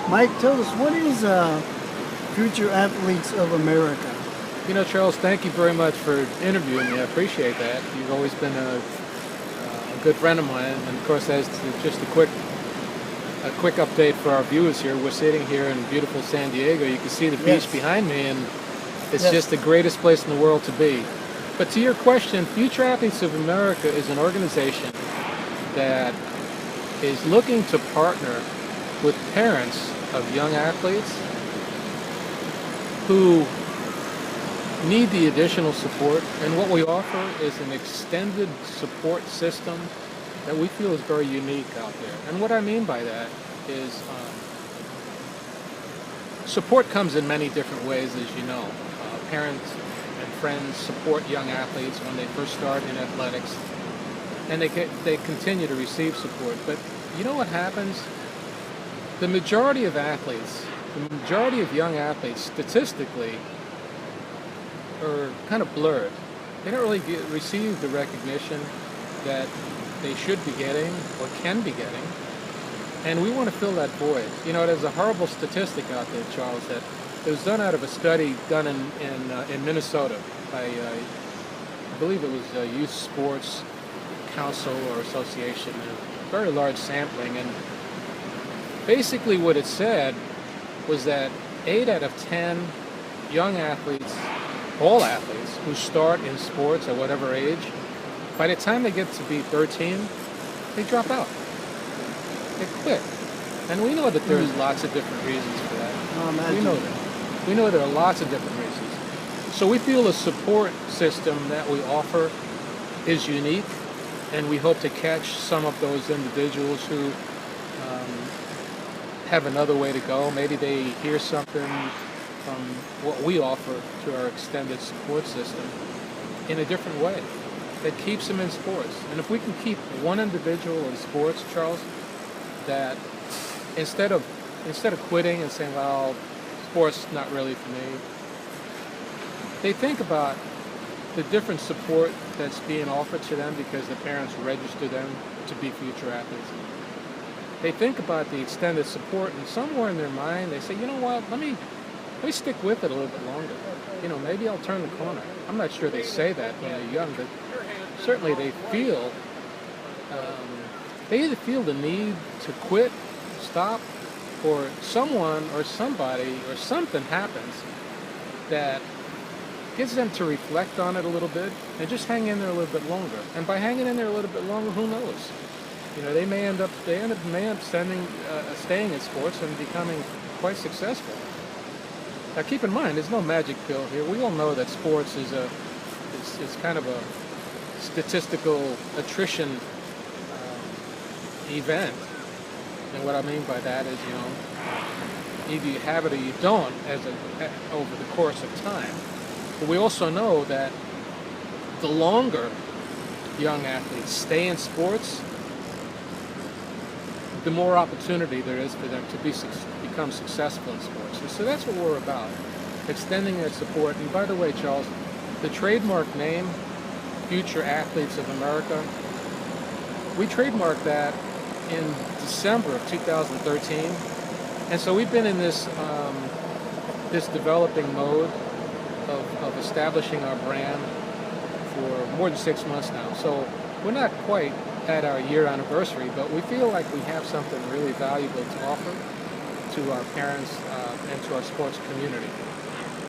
Mike, tell us, what is Future Athletes of America? You know, Charles, thank you very much for interviewing me. I appreciate that. You've always been a good friend of mine. And of course, as to just a quick update for our viewers here, we're sitting here in beautiful San Diego. You can see the beach Yes. behind me, and it's Yes. just the greatest place in the world to be. But to your question, Future Athletes of America is an organization that is looking to partner with parents of young athletes who need the additional support. And what we offer is an extended support system that we feel is very unique out there. And what I mean by that is support comes in many different ways, as you know. Parents and friends support young athletes when they first start in athletics, and they continue to receive support. But you know what happens? The majority of athletes, the majority of young athletes, statistically, are kind of blurred. They don't really receive the recognition that they should be getting or can be getting, and we want to fill that void. You know, there's a horrible statistic out there, Charles, that it was done out of a study done in Minnesota by, I believe it was Youth Sports Council or Association, a very large sampling, and basically what it said was that 8 out of 10 young athletes, all athletes, who start in sports at whatever age, by the time they get to be 13, they drop out. They quit. And we know that there's lots of different reasons for that. We know that. We know there are lots of different reasons. So we feel the support system that we offer is unique, and we hope to catch some of those individuals who have another way to go. Maybe they hear something from what we offer to our extended support system in a different way that keeps them in sports. And if we can keep one individual in sports, Charles, that instead of quitting and saying, well, sports not really for me, they think about the different support that's being offered to them because the parents register them to be future athletes. They think about the extended support, and somewhere in their mind they say, you know what, let me stick with it a little bit longer. You know, maybe I'll turn the corner. I'm not sure they say that when they're young, but certainly they feel, they either feel the need to quit, stop, or someone or somebody or something happens that gets them to reflect on it a little bit and just hang in there a little bit longer. And by hanging in there a little bit longer, who knows? You know, they may end up staying in sports and becoming quite successful. Now, keep in mind, there's no magic pill here. We all know that sports is it's kind of a statistical attrition event. And what I mean by that is, you know, either you have it or you don't over the course of time. But we also know that the longer young athletes stay in sports, the more opportunity there is for them to become successful in sports. And so that's what we're about, extending that support. And by the way, Charles, the trademark name, Future Athletes of America, we trademarked that in December of 2013. And so we've been in this developing mode of establishing our brand for more than 6 months now. So we're not quite at our year anniversary, but we feel like we have something really valuable to offer to our parents and to our sports community.